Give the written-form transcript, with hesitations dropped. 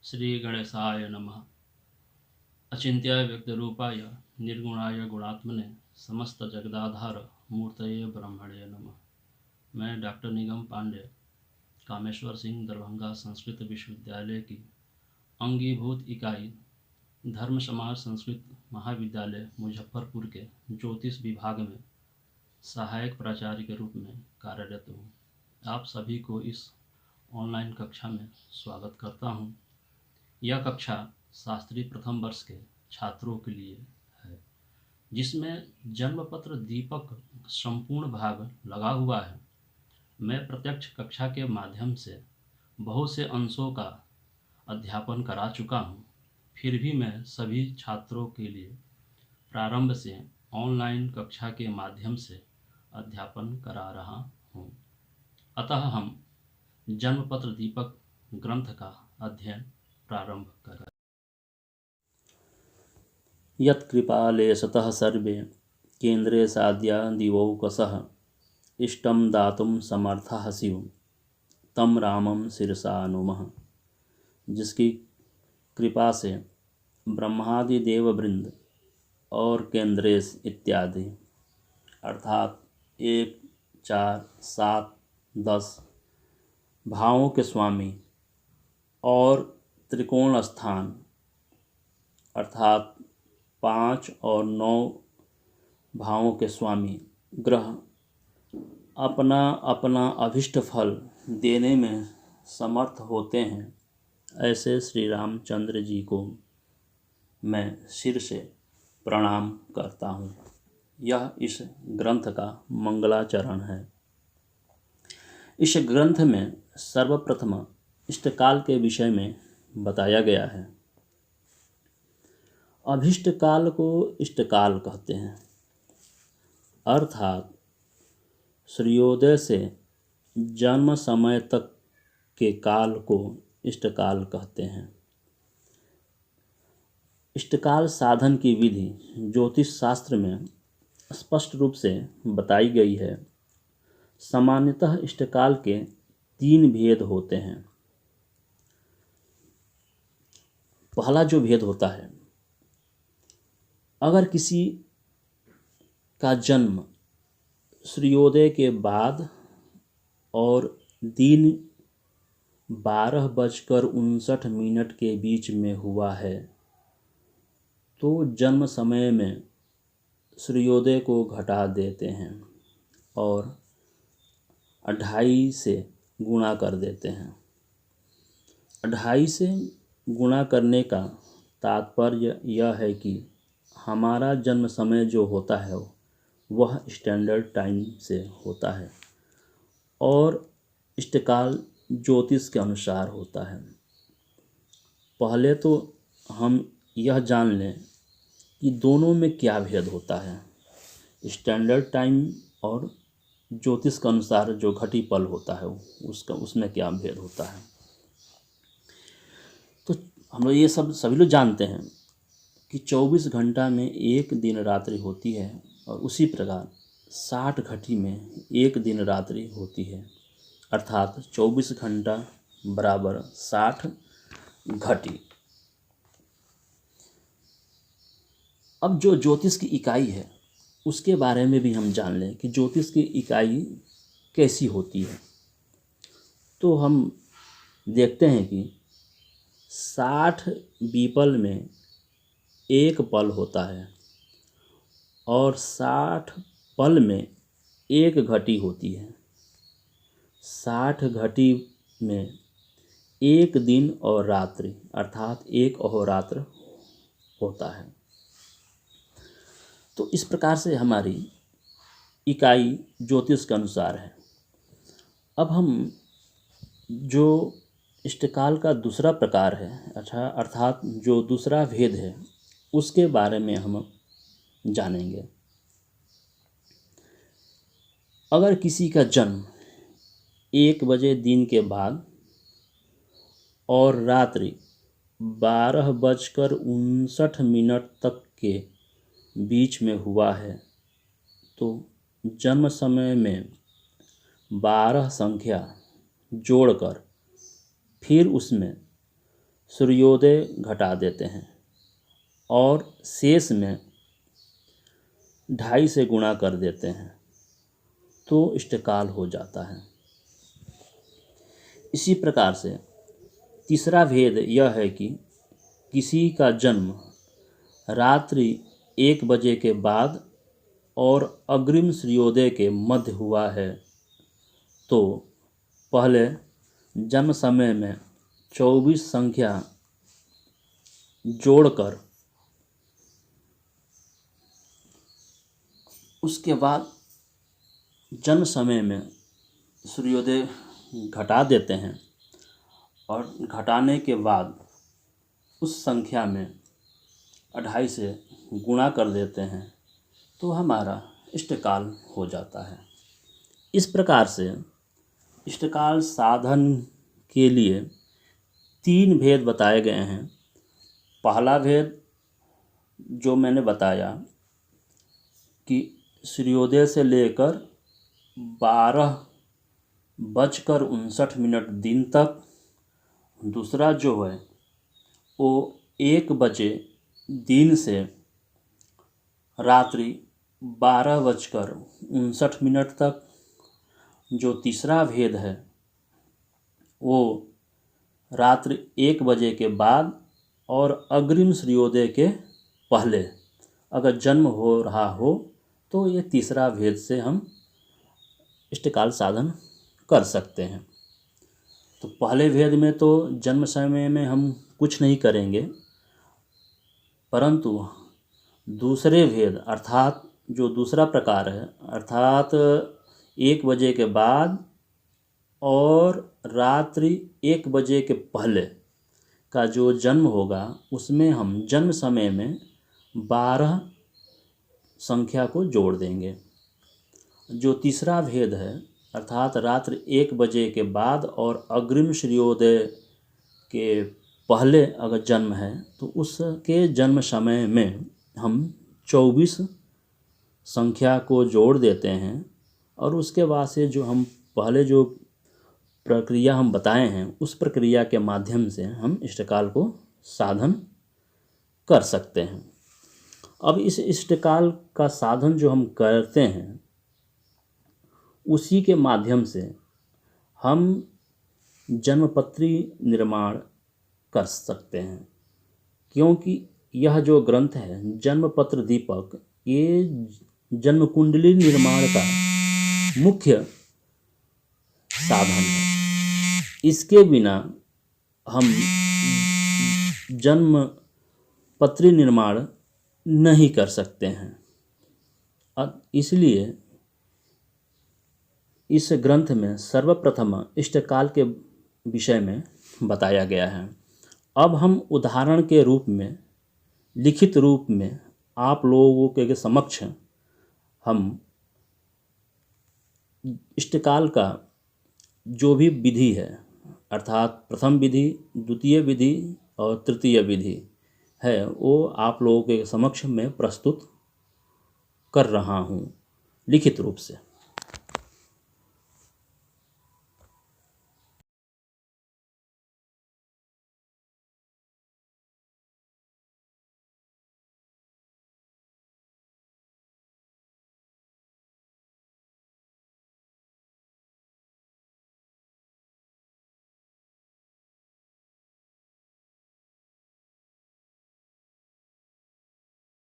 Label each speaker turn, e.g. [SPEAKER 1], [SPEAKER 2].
[SPEAKER 1] श्री गणेशाय नमः। अचिंत्याय व्यक्तिरूपाय निर्गुणाय गुणात्मने समस्त जगदाधार मूर्तये ब्रह्मणे नमः। मैं डॉक्टर निगम पांडे कामेश्वर सिंह दरभंगा संस्कृत विश्वविद्यालय की अंगीभूत इकाई धर्म समाज संस्कृत महाविद्यालय मुजफ्फरपुर के ज्योतिष विभाग में सहायक प्राचार्य के रूप में कार्यरत हूँ। आप सभी को इस ऑनलाइन कक्षा में स्वागत करता हूँ। यह कक्षा शास्त्री प्रथम वर्ष के छात्रों के लिए है, जिसमें जन्मपत्र दीपक संपूर्ण भाग लगा हुआ है। मैं प्रत्यक्ष कक्षा के माध्यम से बहुत से अंशों का अध्यापन करा चुका हूँ, फिर भी मैं सभी छात्रों के लिए प्रारंभ से ऑनलाइन कक्षा के माध्यम से अध्यापन करा रहा हूँ। अतः हम जन्मपत्र दीपक ग्रंथ का अध्ययन प्रारंभ करें।
[SPEAKER 2] यत्कृपालेशतः सर्वे केन्द्रे साद्या दिवौकसः इष्टं दातुं समर्थः शिव तम रामं शिरसा नुमः। जिसकी कृपा से ब्रह्मादि देववृंद और केन्द्रेश इत्यादि अर्थात 1, 4, 7, 10 भावों के स्वामी और त्रिकोण स्थान अर्थात 5 और 9 भावों के स्वामी ग्रह अपना अपना अभिष्ट फल देने में समर्थ होते हैं, ऐसे श्री रामचंद्र जी को मैं सिर से प्रणाम करता हूँ। यह इस ग्रंथ का मंगलाचरण है। इस ग्रंथ में सर्वप्रथम इष्टकाल के विषय में बताया गया है। अभिष्ट काल को इष्टकाल कहते हैं, अर्थात सूर्योदय से जन्म समय तक के काल को इष्टकाल कहते हैं। इष्टकाल साधन की विधि ज्योतिष शास्त्र में स्पष्ट रूप से बताई गई है। सामान्यतः इष्टकाल के 3 भेद होते हैं। पहला जो भेद होता है, अगर किसी का जन्म सूर्योदय के बाद और दिन 12:59 के बीच में हुआ है, तो जन्म समय में सूर्योदय को घटा देते हैं और 2.5 से गुणा कर देते हैं। 2.5 से गुणा करने का तात्पर्य यह है कि हमारा जन्म समय जो होता है वह स्टैंडर्ड टाइम से होता है और इष्टकाल ज्योतिष के अनुसार होता है। पहले तो हम यह जान लें कि दोनों में क्या भेद होता है, स्टैंडर्ड टाइम और ज्योतिष के अनुसार जो घटी पल होता है उसमें क्या भेद होता है। तो हम लोग ये सभी लोग जानते हैं कि 24 घंटा में 1 दिन रात्रि होती है और उसी प्रकार 60 घटी में 1 दिन रात्रि होती है, अर्थात 24 घंटा बराबर 60 घटी। अब जो ज्योतिष की इकाई है उसके बारे में भी हम जान लें कि ज्योतिष की इकाई कैसी होती है। तो हम देखते हैं कि 60 बीपल में 1 पल होता है और 60 पल में 1 घटी होती है। 60 घटी में 1 दिन और रात्रि अर्थात 1 अहोरात्र होता है। तो इस प्रकार से हमारी इकाई ज्योतिष के अनुसार है। अब हम जो इष्टकाल का दूसरा प्रकार है अर्थात जो दूसरा भेद है उसके बारे में हम जानेंगे। अगर किसी का जन्म 1 बजे दिन के बाद और रात्रि 12:59 तक के बीच में हुआ है, तो जन्म समय में 12 संख्या जोड़कर फिर उसमें सूर्योदय घटा देते हैं और शेष में 2.5 से गुणा कर देते हैं तो इष्टकाल हो जाता है। इसी प्रकार से तीसरा भेद यह है कि किसी का जन्म रात्रि 1 बजे के बाद और अग्रिम सूर्योदय के मध्य हुआ है तो पहले जन्म समय में 24 संख्या जोड़कर उसके बाद जन्म समय में सूर्योदय घटा देते हैं और घटाने के बाद उस संख्या में 2.5 से गुणा कर देते हैं तो हमारा इष्टकाल हो जाता है। इस प्रकार से इष्टकाल साधन के लिए 3 भेद बताए गए हैं। पहला भेद जो मैंने बताया कि सूर्योदय से लेकर 12:59 दिन तक। दूसरा जो है वो 1 बजे दिन से रात्रि 12:59 तक। जो तीसरा भेद है वो रात्रि 1 बजे के बाद और अग्रिम सूर्योदय के पहले अगर जन्म हो रहा हो तो ये तीसरा भेद से हम इष्टकाल साधन कर सकते हैं। तो पहले भेद में तो जन्म समय में हम कुछ नहीं करेंगे, परंतु दूसरे भेद अर्थात जो दूसरा प्रकार है अर्थात 1 बजे के बाद और रात्रि 1 बजे के पहले का जो जन्म होगा उसमें हम जन्म समय में 12 संख्या को जोड़ देंगे। जो तीसरा भेद है अर्थात रात्रि 1 बजे के बाद और अग्रिम सूर्योदय के पहले अगर जन्म है तो उसके जन्म समय में हम 24 संख्या को जोड़ देते हैं और उसके बाद से जो हम पहले जो प्रक्रिया हम बताए हैं उस प्रक्रिया के माध्यम से हम इष्टकाल को साधन कर सकते हैं। अब इस इष्टकाल का साधन जो हम करते हैं उसी के माध्यम से हम जन्मपत्री निर्माण कर सकते हैं, क्योंकि यह जो ग्रंथ है जन्मपत्र दीपक ये जन्म कुंडली निर्माण का मुख्य साधन है। इसके बिना हम जन्म पत्री निर्माण नहीं कर सकते हैं। इसलिए इस ग्रंथ में सर्वप्रथम इष्टकाल के विषय में बताया गया है। अब हम उदाहरण के रूप में लिखित रूप में आप लोगों के समक्ष हम इष्टकाल का जो भी विधि है अर्थात प्रथम विधि, द्वितीय विधि और तृतीय विधि है वो आप लोगों के समक्ष में प्रस्तुत कर रहा हूँ लिखित रूप से।